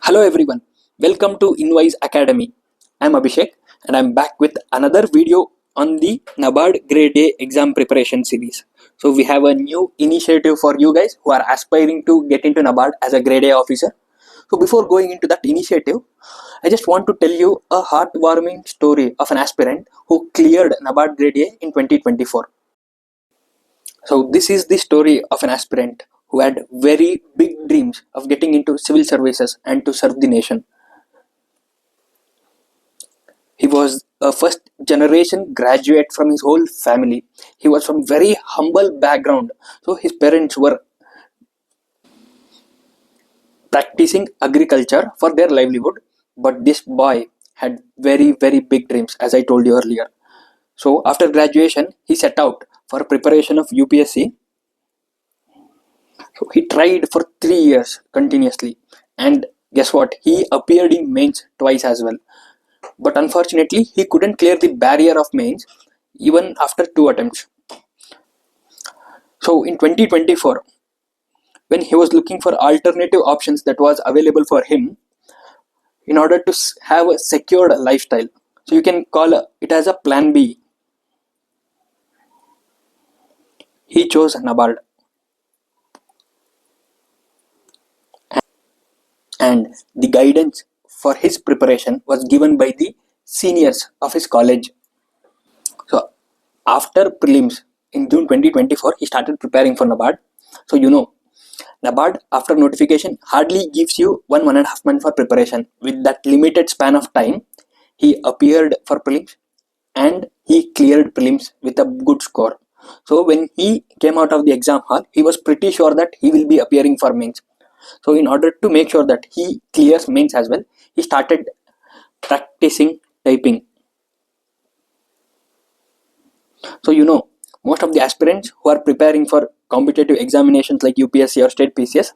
Hello everyone, welcome to Inwise Academy. I'm Abhishek and I'm back with another video on the NABARD Grade A exam preparation series. So we have a new initiative for you guys who are aspiring to get into NABARD as a Grade A officer. So before going into that initiative, I just want to tell you a heartwarming story of an aspirant who cleared NABARD Grade A in 2024. So this is the story of an aspirant who had very big dreams of getting into civil services and to serve the nation. He was a first generation graduate from his whole family. He was from very humble background. So his parents were practicing agriculture for their livelihood. But this boy had very big dreams, as I told you earlier. So after graduation, he set out for preparation of UPSC. So he tried for 3 years continuously. And guess what? He appeared in mains twice as well. But unfortunately, he couldn't clear the barrier of mains even after 2 attempts. So in 2024, when he was looking for alternative options that was available for him in order to have a secured lifestyle, so you can call it as a plan B, he chose NABARD. And the guidance for his preparation was given by the seniors of his college. So after prelims in June 2024, he started preparing for NABARD. So NABARD after notification hardly gives you 1.5 months for preparation. With that limited span of time, he appeared for prelims and he cleared prelims with a good score. So when he came out of the exam hall, he was pretty sure that he will be appearing for mains. So in order to make sure that he clears mains as well, he started practicing typing. So most of the aspirants who are preparing for competitive examinations like UPSC or state PCS,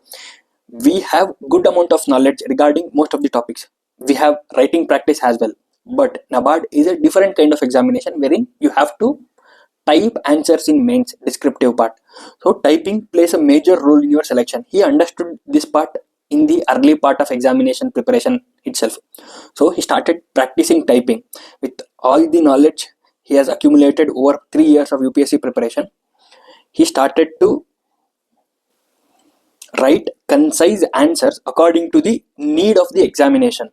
we have good amount of knowledge regarding most of the topics. We have writing practice as well. But NABARD is a different kind of examination wherein you have to type answers in mains descriptive part. So typing plays a major role in your selection. He understood this part in the early part of examination preparation itself. So he started practicing typing with all the knowledge he has accumulated over 3 years of UPSC preparation. He started to write concise answers according to the need of the examination.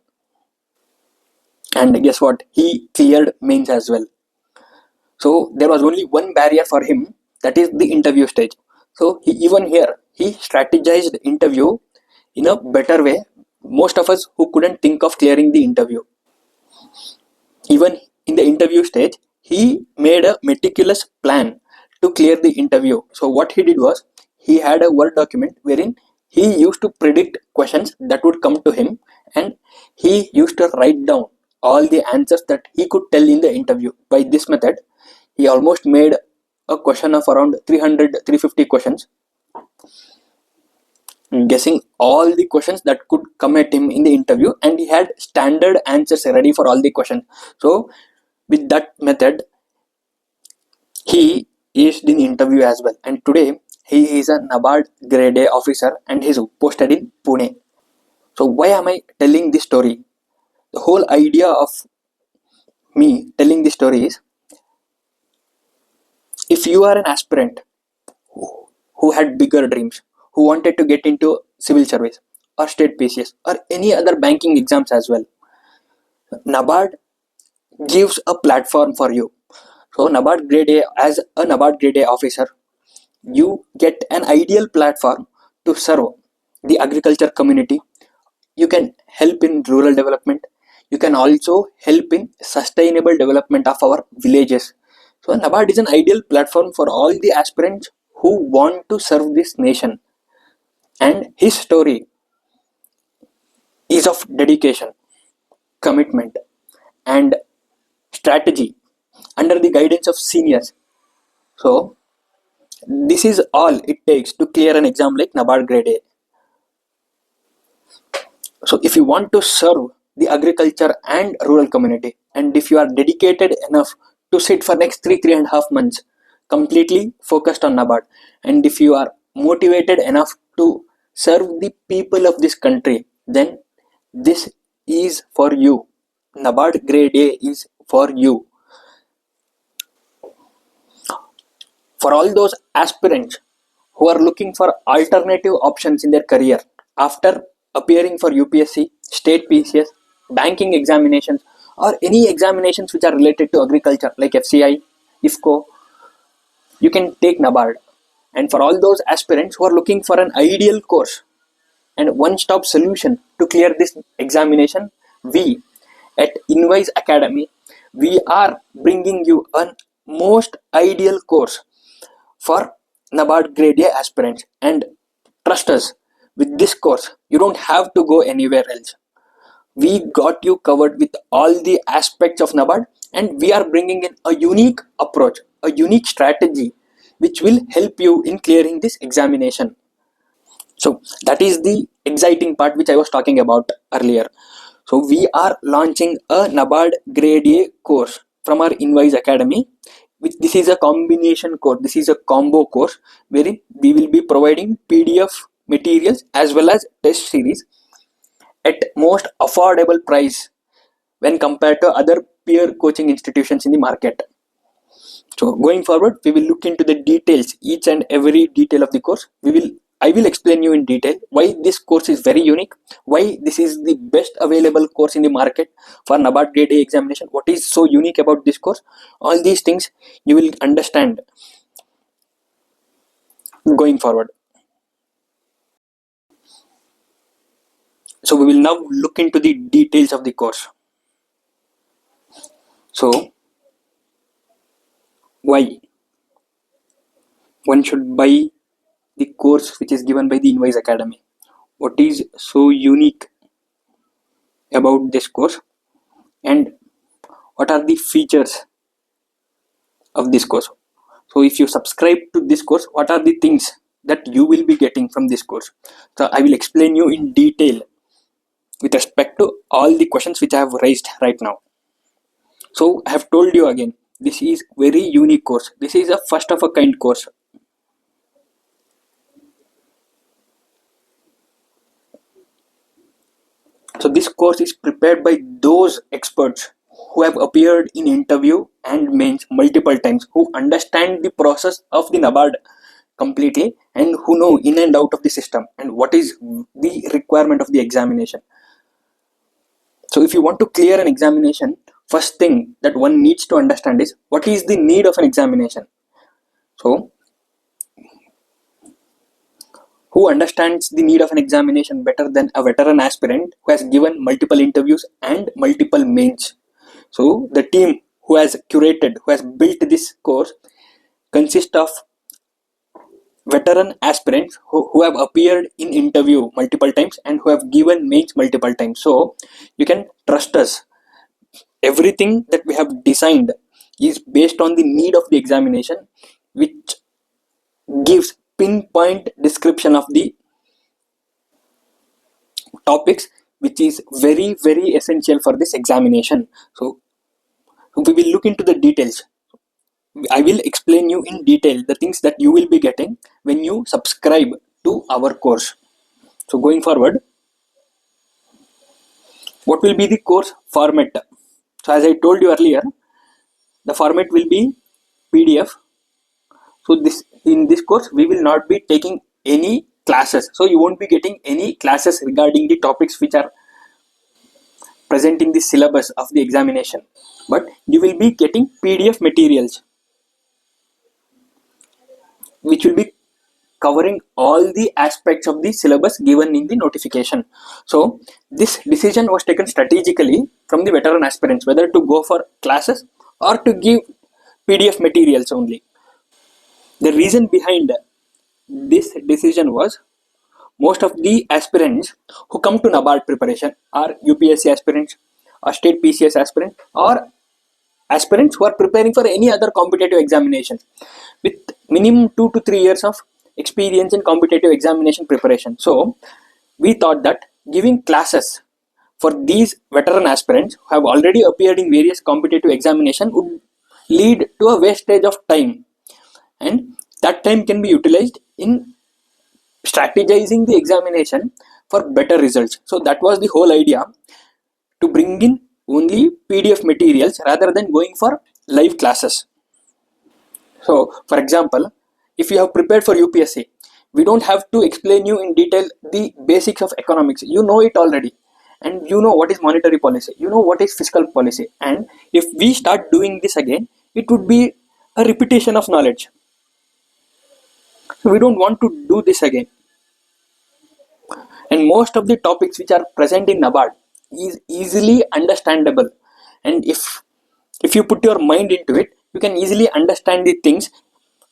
And guess what? He cleared mains as well. So there was only one barrier for him, that is the interview stage. So he strategized interview in a better way. Most of us who couldn't think of clearing the interview. Even in the interview stage, he made a meticulous plan to clear the interview. So what he did was, he had a Word document wherein he used to predict questions that would come to him, and he used to write down all the answers that he could tell in the interview. By this method, he almost made a question of around 300-350 questions, guessing all the questions that could come at him in the interview, and he had standard answers ready for all the questions. So with that method, he is in interview as well, and today he is a NABARD Grade A officer and he is posted in Pune. So why am I telling this story? The whole idea of me telling this story is, if you are an aspirant who had bigger dreams, who wanted to get into civil service or state PCS or any other banking exams as well, NABARD gives a platform for you. So NABARD Grade A, as a NABARD Grade A officer, you get an ideal platform to serve the agriculture community. You can help in rural development. You can also help in sustainable development of our villages. So NABARD is an ideal platform for all the aspirants who want to serve this nation. And his story is of dedication, commitment, and strategy under the guidance of seniors. So this is all it takes to clear an exam like NABARD Grade A. So if you want to serve the agriculture and rural community, and if you are dedicated enough to sit for next 3.5 months completely focused on NABARD, and if you are motivated enough to serve the people of this country, then This is for you. NABARD Grade A is for you. For all those aspirants who are looking for alternative options in their career after appearing for UPSC, state PCS, banking examinations, or any examinations which are related to agriculture like FCI, IFCO, you can take NABARD. And for all those aspirants who are looking for an ideal course and one-stop solution to clear this examination, we at Invise Academy, we are bringing you a most ideal course for NABARD Grade A aspirants. And trust us, with this course, you don't have to go anywhere else. We got you covered with all the aspects of NABARD, and we are bringing in a unique approach, a unique strategy which will help you in clearing this examination. So that is the exciting part which I was talking about earlier. So we are launching a NABARD Grade A course from our Invise Academy. This is a combination course. This is a combo course wherein we will be providing PDF materials as well as test series at most affordable price when compared to other peer coaching institutions in the market. So going forward, we will look into the details, each and every detail of the course. I will explain you in detail why this course is very unique, why this is the best available course in the market for NABARD Grade A examination, what is so unique about this course. All these things you will understand going forward. So we will now look into the details of the course. So why one should buy the course which is given by the Invise Academy? What is so unique about this course, and what are the features of this course? So if you subscribe to this course, what are the things that you will be getting from this course? So I will explain you in detail with respect to all the questions which I have raised right now. So I have told you again, this is very unique course. This is a first of a kind course. So this course is prepared by those experts who have appeared in interview and mains multiple times, who understand the process of the NABARD completely, and who know in and out of the system and what is the requirement of the examination. So if you want to clear an examination, first thing that one needs to understand is what is the need of an examination. So who understands the need of an examination better than a veteran aspirant who has given multiple interviews and multiple mains? So the team who has curated, who has built this course consists of veteran aspirants who have appeared in interview multiple times and who have given mains multiple times. So you can trust us. Everything that we have designed is based on the need of the examination, which gives pinpoint description of the topics which is very essential for this examination. So we will look into the details. I will explain you in detail the things that you will be getting when you subscribe to our course. So going forward, what will be the course format? So as I told you earlier, the format will be PDF. So in this course we will not be taking any classes. So you won't be getting any classes regarding the topics which are present in the syllabus of the examination, but you will be getting PDF materials which will be covering all the aspects of the syllabus given in the notification. So this decision was taken strategically from the veteran aspirants whether to go for classes or to give PDF materials only. The reason behind this decision was most of the aspirants who come to NABARD preparation are UPSC aspirants or state PCS aspirants or aspirants who are preparing for any other competitive examination with minimum 2 to 3 years of experience in competitive examination preparation. So we thought that giving classes for these veteran aspirants who have already appeared in various competitive examination would lead to a wastage of time, and that time can be utilized in strategizing the examination for better results. So that was the whole idea, to bring in only PDF materials rather than going for live classes. So for example, if you have prepared for UPSC, we don't have to explain you in detail the basics of economics. You know it already, and you know what is monetary policy, you know what is fiscal policy, and if we start doing this again, it would be a repetition of knowledge. So we don't want to do this again. And most of the topics which are present in NABARD is easily understandable, and if you put your mind into it, you can easily understand the things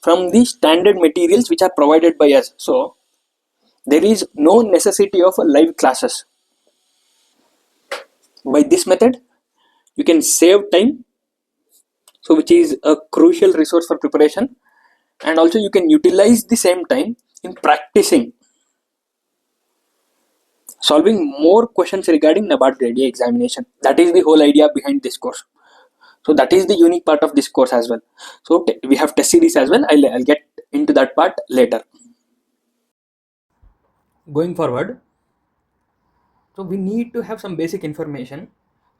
from the standard materials which are provided by us. So there is no necessity of a live classes. By this method you can save time, so which is a crucial resource for preparation, and also you can utilize the same time in practicing solving more questions regarding NABARD Grade A examination. That is the whole idea behind this course. So that is the unique part of this course as well. So we have test series as well. I'll get into that part later. Going forward, so we need to have some basic information.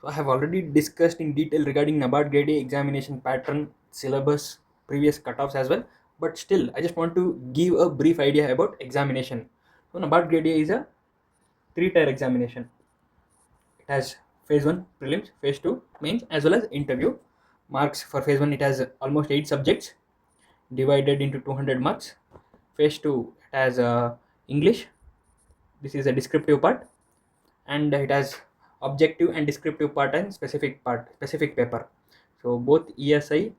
So I have already discussed in detail regarding NABARD Grade A examination pattern, syllabus, previous cutoffs as well. But still, I just want to give a brief idea about examination. So NABARD Grade A is a 3-tier examination. It has phase 1 prelims, phase 2 mains, as well as interview. Marks for phase 1, it has almost 8 subjects divided into 200 marks. Phase 2, it has English. This is a descriptive part, and it has objective and descriptive part and specific paper. So both ESI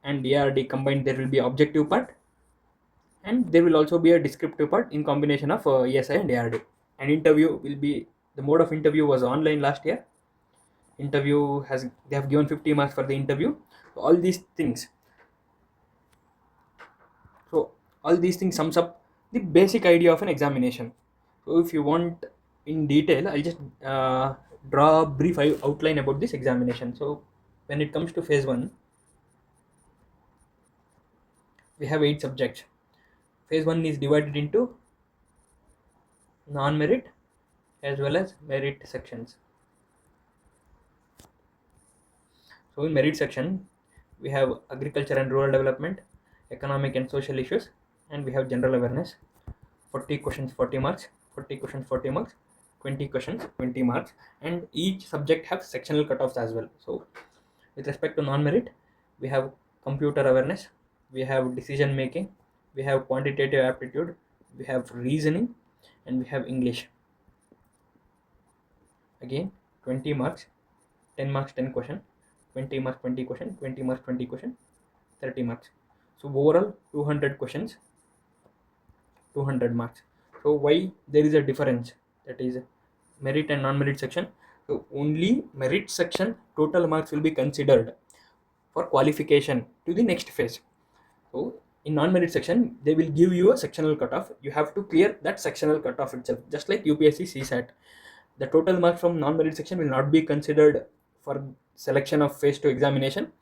and ARD combined, there will be objective part, and there will also be a descriptive part in combination of ESI and ARD. And interview will be, the mode of interview was online last year. Interview they have given 50 marks for the interview. So all these things sums up the basic idea of an examination. So if you want in detail, I'll just draw a brief outline about this examination. So when it comes to phase 1, we have 8 subjects. Phase 1 is divided into non-merit as well as merit sections. So in merit section, we have agriculture and rural development, economic and social issues, and we have general awareness. 40 questions, 40 marks, 40 questions, 40 marks, 20 questions, 20 marks, and each subject have sectional cutoffs as well. So with respect to non-merit, we have computer awareness, we have decision making, we have quantitative aptitude, we have reasoning, and we have English. Again, 20 marks, 10 marks, 10 question, 20 marks, 20 question, 20 marks, 20 question, 30 marks. So overall 200 questions, 200 marks. So why there is a difference, that is merit and non-merit section? So only merit section total marks will be considered for qualification to the next phase. So in non-merit section, they will give you a sectional cutoff. You have to clear that sectional cutoff itself, just like UPSC CSAT. The total marks from non-merit section will not be considered for selection of phase 2 examination.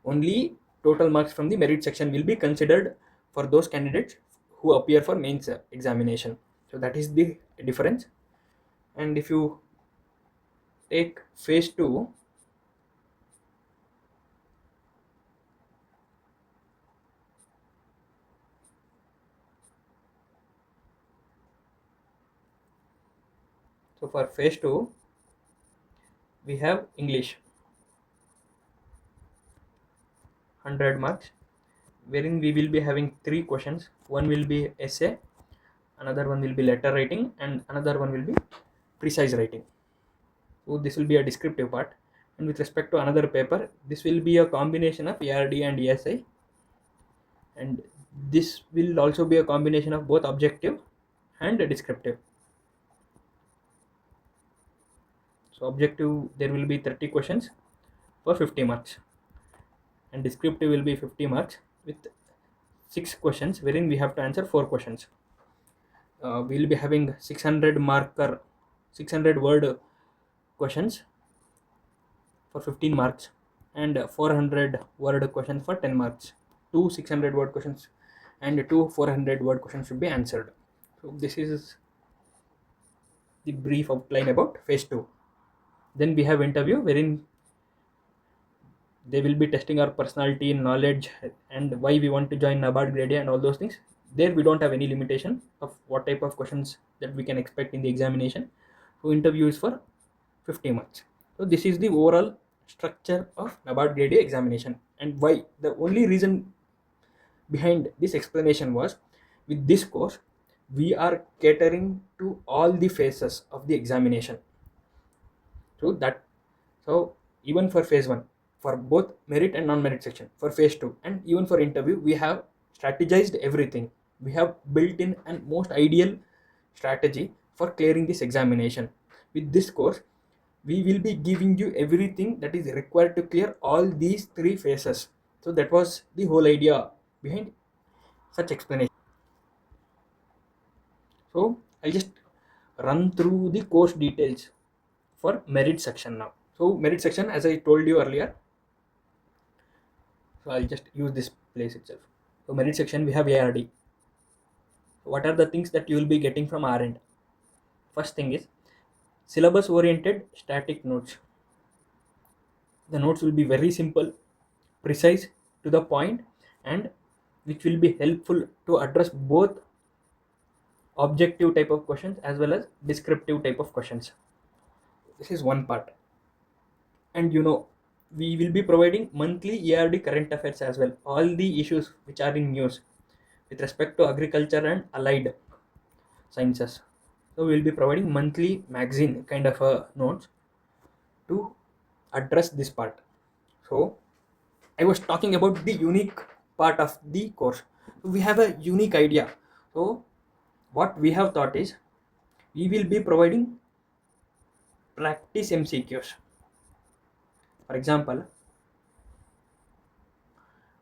Only total marks from the merit section will be considered for those candidates who appear for mains examination. So that is the difference. And if you take phase 2, so for phase 2 we have English 100 marks, wherein we will be having 3 questions. One will be essay, another one will be letter writing, and another one will be precise writing. So this will be a descriptive part. And with respect to another paper, this will be a combination of ARD and ESI, and this will also be a combination of both objective and descriptive. So objective, there will be 30 questions for 50 marks, and descriptive will be 50 marks with 6 questions, wherein we have to answer 4 questions. We will be having 600 word questions for 15 marks, and 400 word questions for 10 marks. Two 600 word questions and two 400 word questions should be answered. So this is the brief outline about phase 2. Then we have interview, wherein they will be testing our personality, knowledge, and why we want to join NABARD Grade A and all those things. There we don't have any limitation of what type of questions that we can expect in the examination. So interview is for 50 marks. So this is the overall structure of NABARD Grade A examination, and why. The only reason behind this explanation was, with this course we are catering to all the phases of the examination. So even for phase 1, for both merit and non-merit section, for phase 2, and even for interview, we have strategized everything. We have built in and most ideal strategy for clearing this examination. With this course we will be giving you everything that is required to clear all these 3 phases. So that was the whole idea behind such explanation. So I'll just run through the course details for merit section now. So merit section, as I told you earlier, so I'll just use this place itself. So merit section we have ARD. What are the things that you will be getting from our end? First thing is syllabus oriented static notes. The notes will be very simple, precise, to the point, and which will be helpful to address both objective type of questions as well as descriptive type of questions. This is one part. And we will be providing monthly ARD current affairs as well, all the issues which are in news with respect to agriculture and allied sciences. So we will be providing monthly magazine kind of notes to address this part. So I was talking about the unique part of the course. So we have a unique idea. So what we have thought is, we will be providing practice MCQs. For example,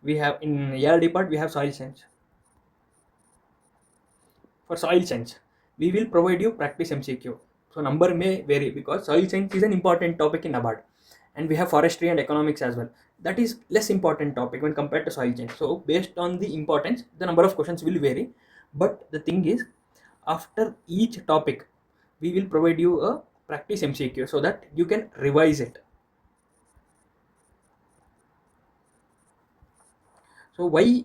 we have in ARD part we have soil science. For soil science we will provide you practice MCQ. So number may vary because soil science is an important topic in NABARD, and we have forestry and economics as well. That is less important topic when compared to soil science. So based on the importance, the number of questions will vary. But the thing is, after each topic we will provide you a practice MCQ so that you can revise it. So why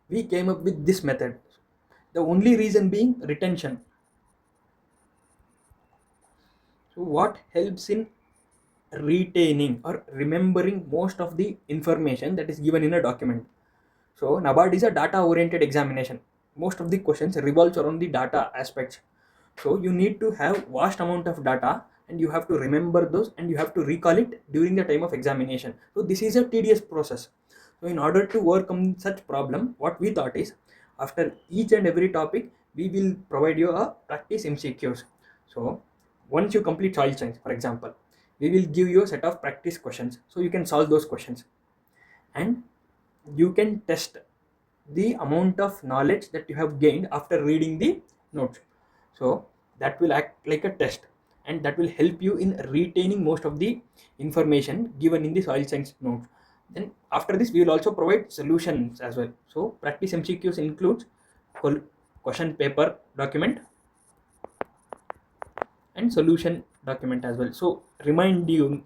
we came up with this method? The only reason being retention. So what helps in retaining or remembering most of the information that is given in a document? So NABARD is a data oriented examination. Most of the questions revolves around the data aspects. So you need to have vast amount of data, and you have to remember those, and you have to recall it during the time of examination. So this is a tedious process. So in order to overcome such problem, what we thought is, after each and every topic we will provide you a practice MCQs. So once you complete soil science, for example, we will give you a set of practice questions so you can solve those questions, and you can test the amount of knowledge that you have gained after reading the notes. So that will act like a test, and that will help you in retaining most of the information given in the soil science notes. Then after this we will also provide solutions as well. So practice MCQs includes question paper document and solution document as well. So remind you,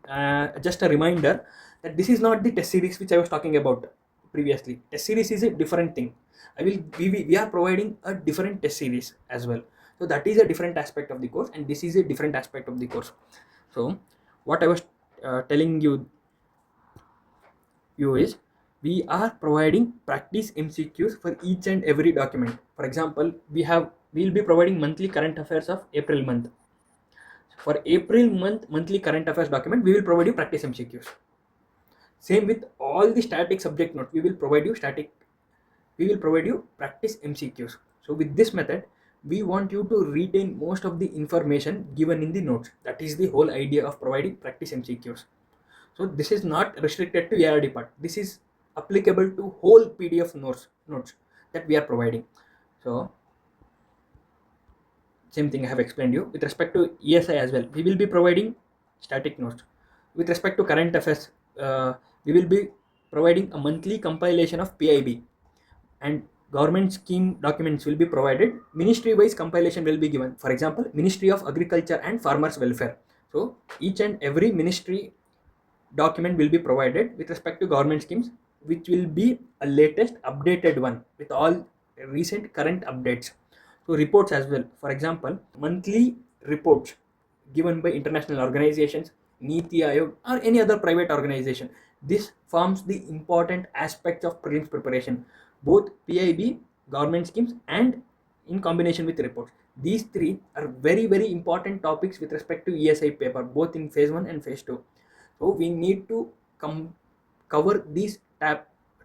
just a reminder, that this is not the test series which I was talking about previously. Test series is a different thing. We are providing a different test series as well. So that is a different aspect of the course, and this is a different aspect of the course. So what I was telling you is, we are providing practice MCQs for each and every document. For example, we will be providing monthly current affairs of April month. For April month monthly current affairs document, we will provide you practice MCQs. Same with all the static subject notes, we will provide you practice MCQs. So with this method, we want you to retain most of the information given in the notes. That is the whole idea of providing practice MCQs. So this is not restricted to ARD part. This is applicable to whole PDF notes that we are providing. So same thing I have explained you. With respect to ESI as well, we will be providing static notes. With respect to current affairs, we will be providing a monthly compilation of PIB, and government scheme documents will be provided. Ministry wise compilation will be given. For example, Ministry of Agriculture and Farmers Welfare. So each and every ministry document will be provided with respect to government schemes, which will be a latest updated one with all recent current updates. So reports as well. For example, monthly reports given by international organizations, Niti Aayog, or any other private organization. This forms the important aspects of prelims preparation, both PIB, government schemes, and in combination with reports. These three are very important topics with respect to ESI paper, both in phase 1 and phase 2. So we need to cover these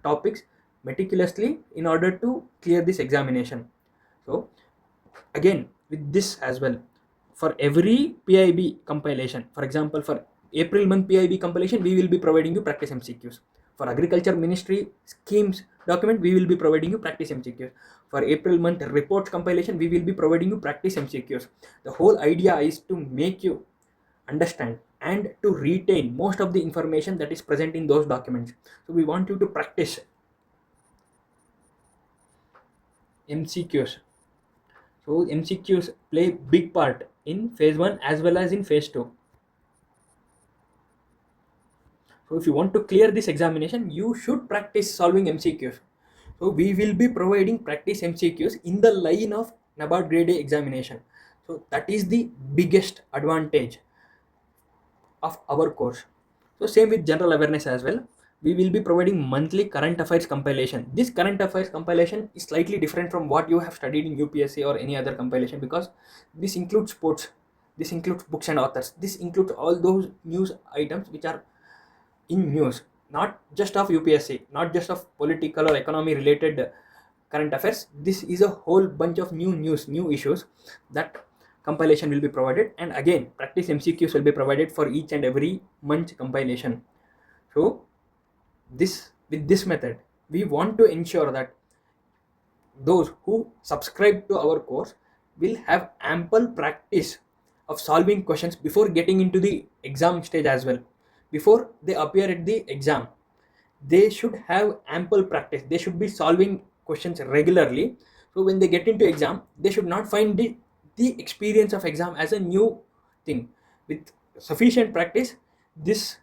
topics meticulously in order to clear this examination. So again, with this as well, for every PIB compilation, for example, for April month PIB compilation, we will be providing you practice MCQs. For Agriculture Ministry schemes document, we will be providing you practice MCQs. For April month reports compilation, we will be providing you practice MCQs. The whole idea is to make you understand and to retain most of the information that is present in those documents. So we want you to practice MCQs. So MCQs play big part in phase 1 as well as in phase 2. So if you want to clear this examination, you should practice solving MCQs. So we will be providing practice MCQs in the line of NABARD Grade A examination. So that is the biggest advantage of our course. So same with general awareness as well. We will be providing monthly current affairs compilation. This current affairs compilation is slightly different from what you have studied in UPSC or any other compilation, because this includes sports, this includes books and authors, this includes all those news items which are in news, not just of UPSC, not just of political or economy related current affairs. This is a whole bunch of new issues that compilation will be provided, and again practice MCQs will be provided for each and every month compilation. So with this method, we want to ensure that those who subscribe to our course will have ample practice of solving questions before getting into the exam stage as well. Before they appear at the exam, they should have ample practice. They should be solving questions regularly. So when they get into exam, they should not find the experience of exam as a new thing. With sufficient practice, this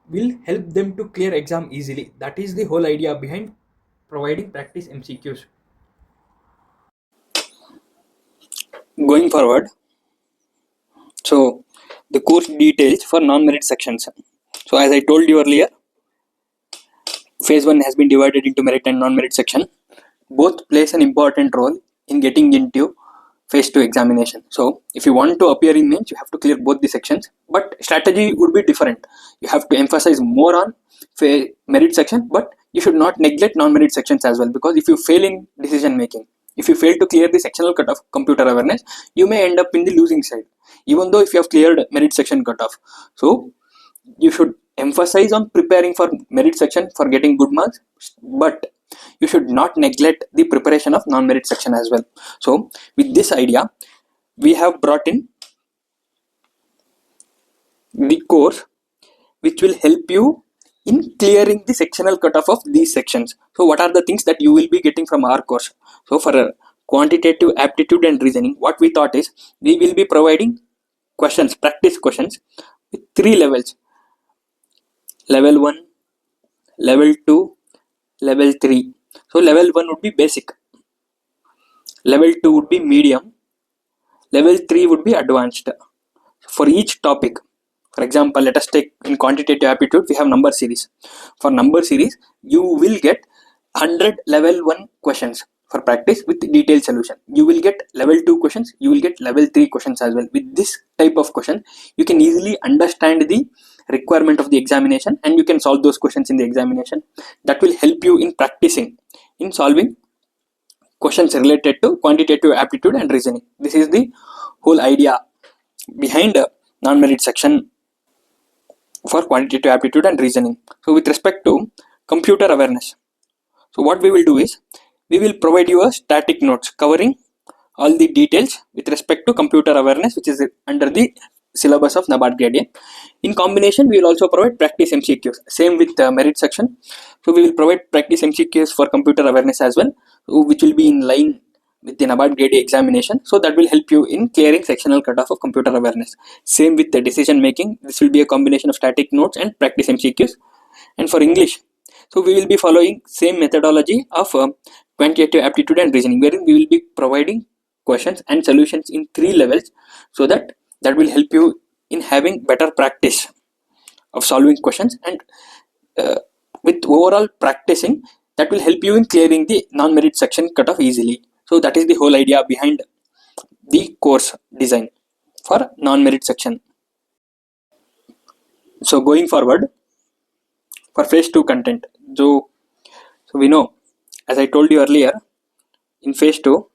will help them to clear exam easily. That is the whole idea behind providing practice MCQs. Going forward, so the course details for non-merit sections. So as I told you earlier, phase 1 has been divided into merit and non-merit section. Both plays an important role in getting into phase 2 examination. So if you want to appear in mains, you have to clear both the sections, but strategy would be different. You have to emphasize more on merit section, but you should not neglect non-merit sections as well, because if you fail in decision making, if you fail to clear the sectional cutoff computer awareness, you may end up in the losing side, even though if you have cleared merit section cutoff. So you should emphasize on preparing for merit section for getting good marks, but you should not neglect the preparation of non-merit section as well. So with this idea, we have brought in the course which will help you in clearing the sectional cutoff of these sections. So what are the things that you will be getting from our course? So for quantitative aptitude and reasoning, what we thought is we will be providing questions, practice questions with 3 levels: level 1, level 2, level 3. So level 1 would be basic, level 2 would be medium, level 3 would be advanced. For each topic, for example, let us take in quantitative aptitude, we have number series. For number series, you will get 100 level 1 questions for practice with detailed solution. You will get level 2 questions, you will get level 3 questions as well. With this type of question, you can easily understand the requirement of the examination and you can solve those questions in the examination. That will help you in practicing, in solving questions related to quantitative aptitude and reasoning. This is the whole idea behind a non-merit section for quantitative aptitude and reasoning. So with respect to computer awareness, so what we will do is we will provide you a static notes covering all the details with respect to computer awareness, which is under the syllabus of NABARD Grade A. In combination, we will also provide practice MCQs. Same with the merit section. So we will provide practice MCQs for computer awareness as well, which will be in line with the NABARD Grade A examination. So that will help you in clearing sectional cutoff of computer awareness. Same with the decision making. This will be a combination of static notes and practice MCQs. And for English, so we will be following same methodology of quantitative aptitude and reasoning, wherein we will be providing questions and solutions in 3 levels, so that will help you in having better practice of solving questions, and with overall practicing, that will help you in clearing the non-merit section cutoff easily. So that is the whole idea behind the course design for non-merit section. So going forward, for phase 2 content, so we know, as I told you earlier, in phase 2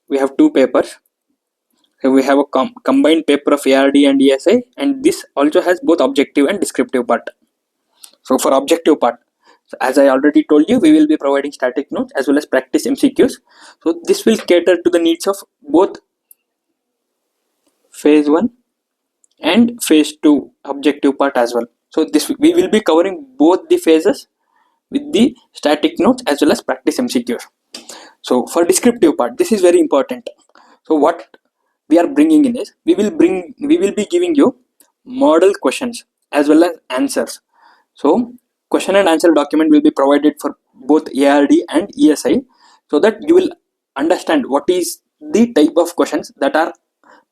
we have 2 papers. So we have a combined paper of ARD and ESI, and this also has both objective and descriptive part. So for objective part, so as I already told you, we will be providing static notes as well as practice MCQs. So this will cater to the needs of both phase 1 and phase 2 objective part as well. So this we will be covering both the phases with the static notes as well as practice MCQs. So for descriptive part, this is very important. So what we are bringing in is, we will be giving you model questions as well as answers. So question and answer document will be provided for both ARD and ESI, so that you will understand what is the type of questions that are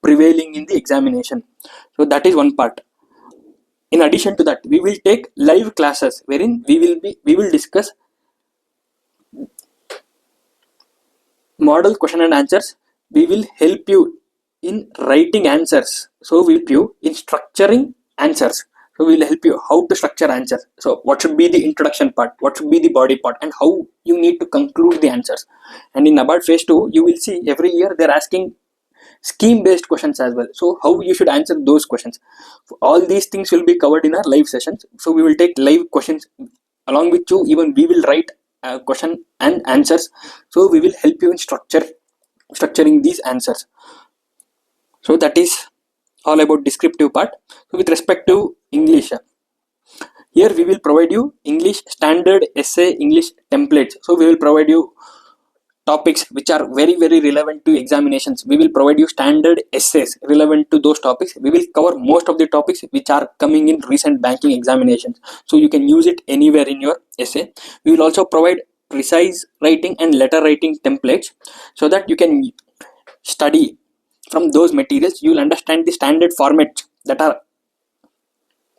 prevailing in the examination. So that is one part. In addition to that, we will take live classes wherein we will discuss model question and answers. We will help you in writing answers. So we will help you in structuring answers. So we will help you how to structure answers. So what should be the introduction part, what should be the body part, and how you need to conclude the answers. And in NABARD phase 2, you will see every year they're asking scheme based questions as well. So how you should answer those questions. All these things will be covered in our live sessions. So we will take live questions along with you. Even we will write question and answers. So we will help you in structuring these answers. So that is all about descriptive part. So with respect to English, here we will provide you English standard essay English templates. So we will provide you topics which are very relevant to examinations. We will provide you standard essays relevant to those topics. We will cover most of the topics which are coming in recent banking examinations, so you can use it anywhere in your essay. We will also provide precise writing and letter writing templates, so that you can study from those materials. You will understand the standard formats that are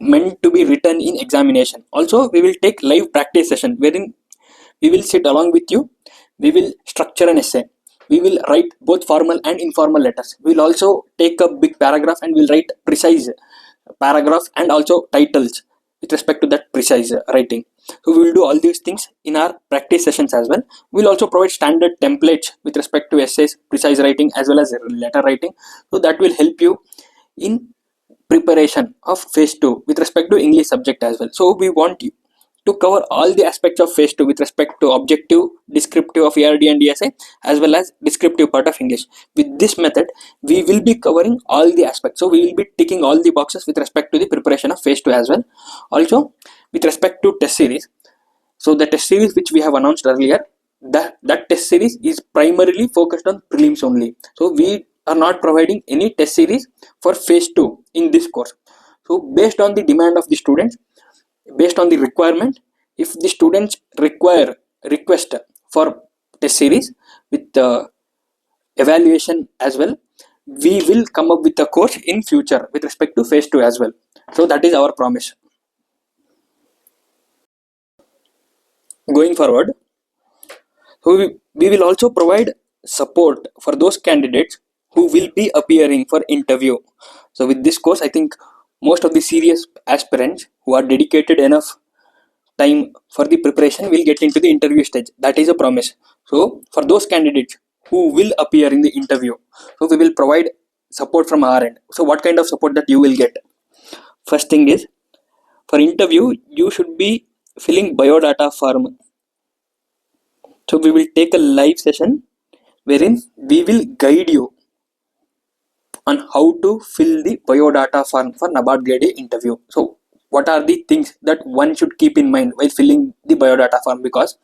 meant to be written in examination. Also, we will take live practice session wherein we will sit along with you. We will structure an essay. We will write both formal and informal letters. We will also take a big paragraph and we'll write precise paragraph and also titles with respect to that precise writing. So we will do all these things in our practice sessions as well. We will also provide standard templates with respect to essays, precise writing as well as letter writing. So that will help you in preparation of phase 2 with respect to English subject as well. So we want you to cover all the aspects of phase 2 with respect to objective, descriptive of ARD and ESI as well as descriptive part of English. With this method, we will be covering all the aspects. So we will be ticking all the boxes with respect to the preparation of phase 2 as well. Also, with respect to test series, so the test series which we have announced earlier, that test series is primarily focused on prelims only. So we are not providing any test series for phase 2 in this course. So based on the demand of the students, based on the requirement, if the students request for test series with evaluation as well, we will come up with a course in future with respect to phase 2 as well. So that is our promise. Going forward, so we will also provide support for those candidates who will be appearing for interview. So with this course, I think most of the serious aspirants who are dedicated enough time for the preparation will get into the interview stage. That is a promise. So for those candidates who will appear in the interview, so we will provide support from our end. So what kind of support that you will get? First thing is, for interview, you should be filling biodata form. So we will take a live session wherein we will guide you on how to fill the biodata form for NABARD Grade A interview. So what are the things that one should keep in mind while filling the biodata form, because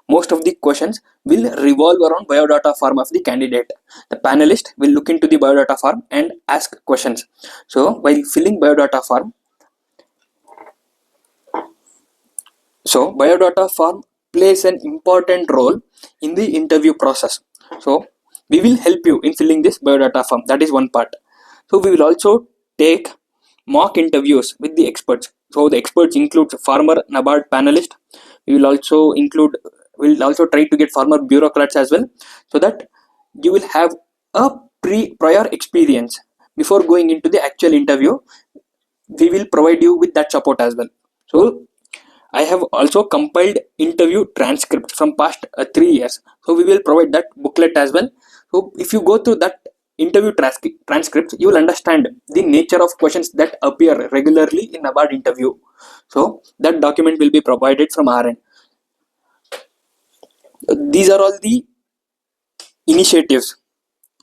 most of the questions will revolve around biodata form of the candidate. The panelist will look into the biodata form and ask questions. So while filling biodata form, biodata form plays an important role in the interview process. So we will help you in filling this biodata form. That is one part. So we will also take mock interviews with the experts. So the experts include former NABARD panelist. We will also try to get former bureaucrats as well, so that you will have a prior experience before going into the actual interview. We will provide you with that support as well. So I have also compiled interview transcripts from past 3 years. So we will provide that booklet as well. So if you go through that interview transcripts, you will understand the nature of questions that appear regularly in NABARD interview. So that document will be provided from our end. These are all the initiatives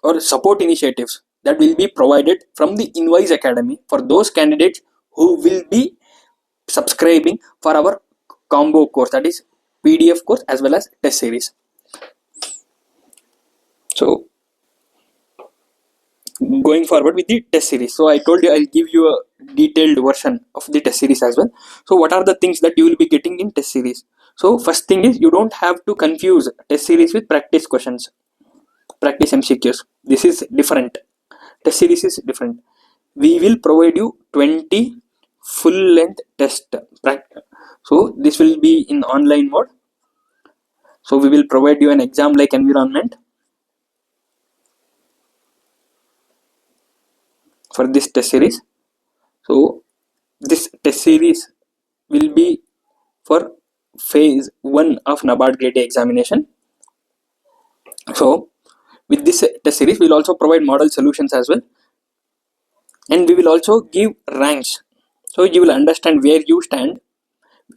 or support initiatives that will be provided from the Invoice Academy for those candidates who will be subscribing for our combo course, that is PDF course as well as test series. So going forward with the test series, so I told you I'll give you a detailed version of the test series as well. So what are the things that you will be getting in test series? So first thing is, you don't have to confuse test series with practice questions, practice MCQs. This is different. Test series is different. We will provide you 20 full length test. So this will be in online mode. So we will provide you an exam like environment for this test series. So this test series will be for phase 1 of NABARD Grade A examination. So with this test series, we will also provide model solutions as well, and we will also give ranks. So you will understand where you stand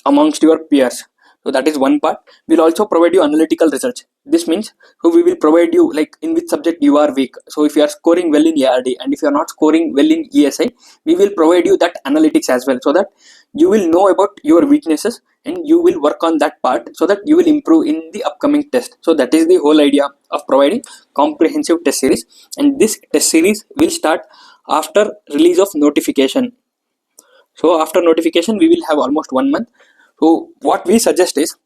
amongst your peers. So that is one part. We'll also provide you analytical research. This means, so we will provide you like in which subject you are weak. So if you are scoring well in ARD and if you are not scoring well in ESI, we will provide you that analytics as well, so that you will know about your weaknesses and you will work on that part so that you will improve in the upcoming test. So that is the whole idea of providing comprehensive test series, and this test series will start after release of notification. So after notification, we will have almost 1 month. So what we suggest is,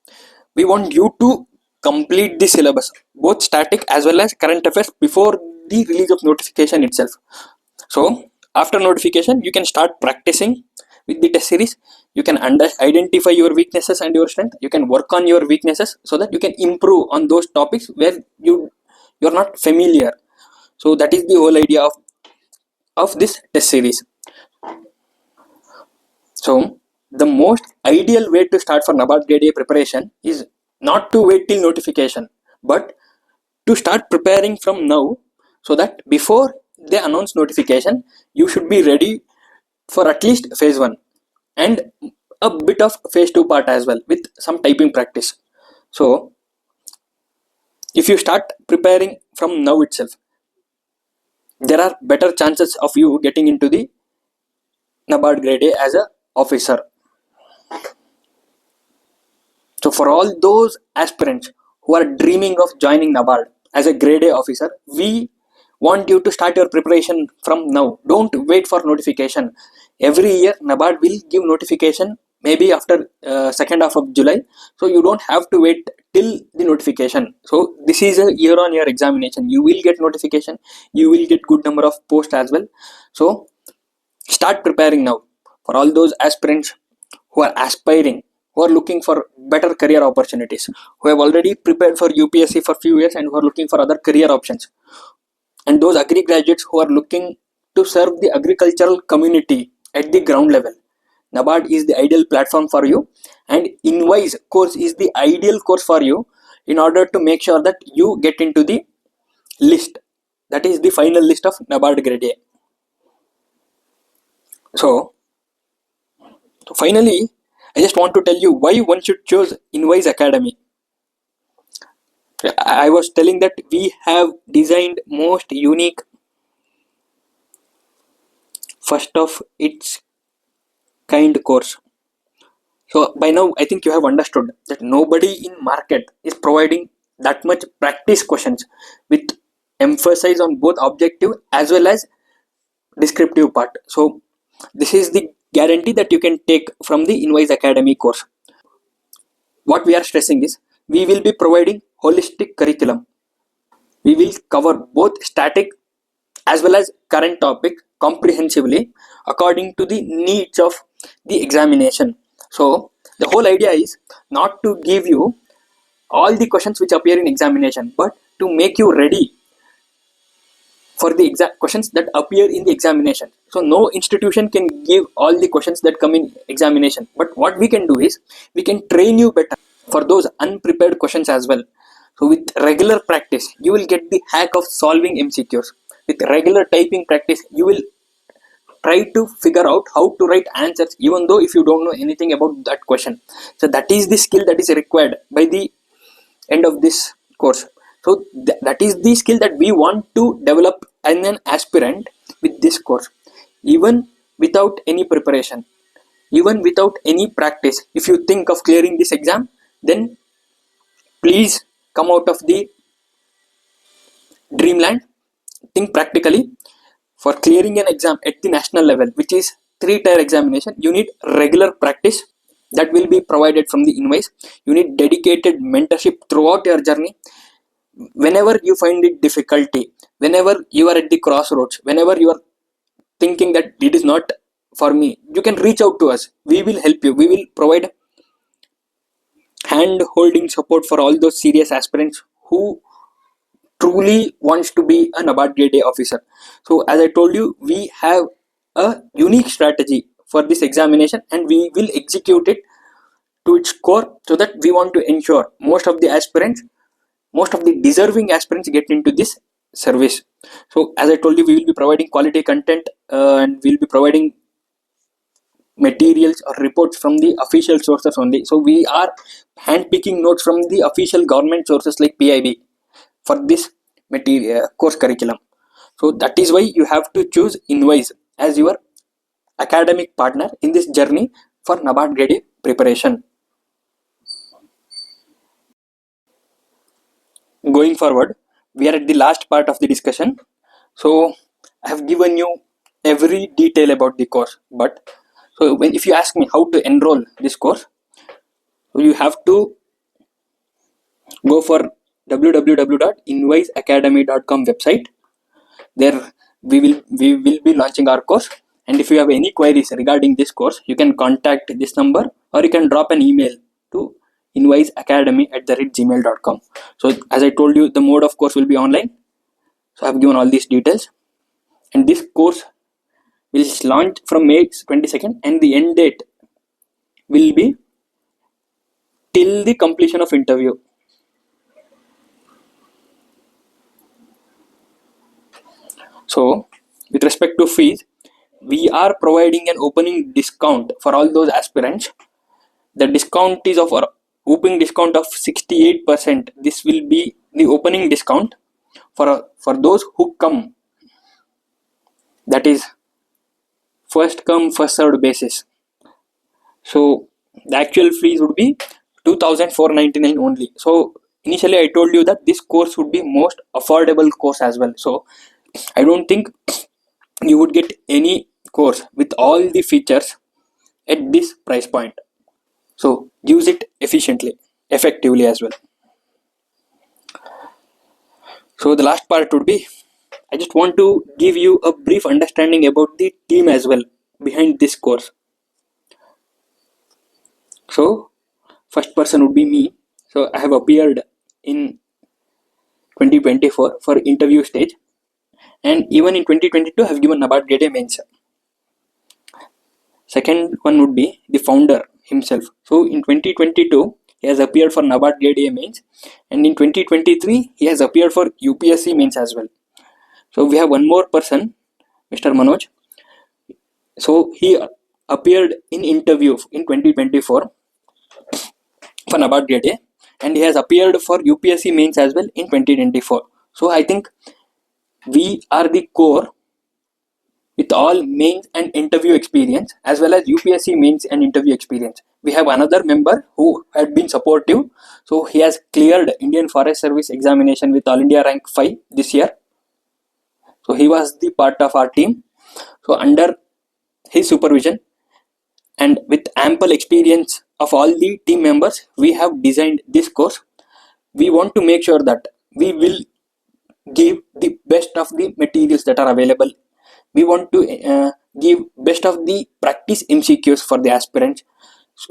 we want you to complete the syllabus, both static as well as current affairs, before the release of notification itself. So after notification, you can start practicing with the test series. You can identify your weaknesses and your strength. You can work on your weaknesses so that you can improve on those topics where you're not familiar. So that is the whole idea of this test series. So the most ideal way to start for NABARD Grade A preparation is not to wait till notification, but to start preparing from now, so that before they announce notification, you should be ready for at least phase 1 and a bit of phase 2 part as well with some typing practice. So if you start preparing from now itself, there are better chances of you getting into the NABARD Grade A as a officer. So for all those aspirants who are dreaming of joining NABARD as a Grade A officer, we want you to start your preparation from now. Don't wait for notification. Every year NABARD will give notification maybe after second half of July. So you don't have to wait till the notification. So this is a year-on-year examination. You will get notification. You will get good number of posts as well. So start preparing now. For all those aspirants who are aspiring, who are looking for better career opportunities, who have already prepared for UPSC for few years and who are looking for other career options, and those agri graduates who are looking to serve the agricultural community at the ground level, NABARD is the ideal platform for you, and Invoice course is the ideal course for you in order to make sure that you get into the list, that is the final list of NABARD Grade A. So finally, I just want to tell you why one should choose Invoice Academy. I was telling that we have designed most unique first of its kind course. So by now, I think you have understood that nobody in market is providing that much practice questions with emphasis on both objective as well as descriptive part. So this is the guarantee that you can take from the Invoice Academy course. What we are stressing is we will be providing holistic curriculum. We will cover both static as well as current topic comprehensively according to the needs of the examination. So the whole idea is not to give you all the questions which appear in examination, but to make you ready for the exact questions that appear in the examination. So no institution can give all the questions that come in examination, but what we can do is we can train you better for those unprepared questions as well. So with regular practice you will get the hack of solving MCQs. With regular typing practice you will try to figure out how to write answers even though if you don't know anything about that question. So that is the skill that is required by the end of this course. So that is the skill that we want to develop in an aspirant with this course. Even without any preparation, even without any practice, if you think of clearing this exam, then please come out of the dreamland. Think practically. For clearing an exam at the national level, which is 3-tier examination, you need regular practice that will be provided from the invoice. You need dedicated mentorship throughout your journey. Whenever you find it difficulty, whenever you are at the crossroads, whenever you are thinking that it is not for me, you can reach out to us. We will help you. We will provide hand holding support for all those serious aspirants who truly wants to be a NABARD Grade A officer. So as I told you, we have a unique strategy for this examination and we will execute it to its core, so that we want to ensure most of the aspirants, most of the deserving aspirants get into this service. So as I told you, we will be providing quality content and we will be providing materials or reports from the official sources only. So we are handpicking notes from the official government sources like PIB for this material course curriculum. So that is why you have to choose Invoice as your academic partner in this journey for NABARD Grade A preparation. Going forward, we are at the last part of the discussion. So I have given you every detail about the course, but if you ask me how to enroll this course, so you have to go for www.invoiceacademy.com website. There we will be launching our course, and if you have any queries regarding this course, you can contact this number or you can drop an email to invoiceacademy@gmail.com. So as I told you, the mode of course will be online. So I have given all these details, and this course will launch from May 22nd and the end date will be till the completion of interview. So with respect to fees, we are providing an opening discount for all those aspirants. The discount is of our opening discount of 68%. This will be the opening discount for those who come. That is first come first served basis. So the actual fees would be 2,499 only. So initially I told you that this course would be most affordable course as well. So I don't think you would get any course with all the features at this price point. So use it efficiently, effectively as well. So the last part would be, I just want to give you a brief understanding about the team as well behind this course. So first person would be me. So I have appeared in 2024 for interview stage, and even in 2022 I have given NABARD Grade A mains. Second one would be the founder himself. So in 2022 he has appeared for NABARD Grade A mains, and in 2023 he has appeared for UPSC mains as well. So we have one more person, Mr. Manoj. So he appeared in interview in 2024 for NABARD Grade A, and he has appeared for UPSC mains as well in 2024. So I think we are the core with all mains and interview experience as well as UPSC mains and interview experience. We have another member who had been supportive, so he has cleared Indian Forest Service examination with All India rank 5 this year. So he was the part of our team. So under his supervision and with ample experience of all the team members, we have designed this course. We want to make sure that we will give the best of the materials that are available. We want to give best of the practice MCQs for the aspirants.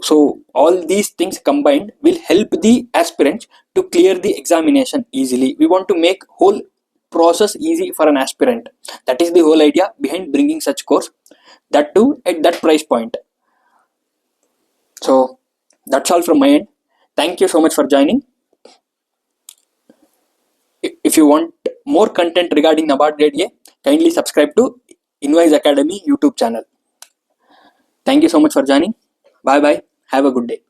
So all these things combined will help the aspirants to clear the examination easily. We want to make whole process easy for an aspirant. That is the whole idea behind bringing such course, that too at that price point. So that's all from my end. Thank you so much for joining. If you want more content regarding NABARD Grade A, kindly subscribe to Invoice Academy YouTube channel. Thank you so much for joining. Bye bye. Have a good day.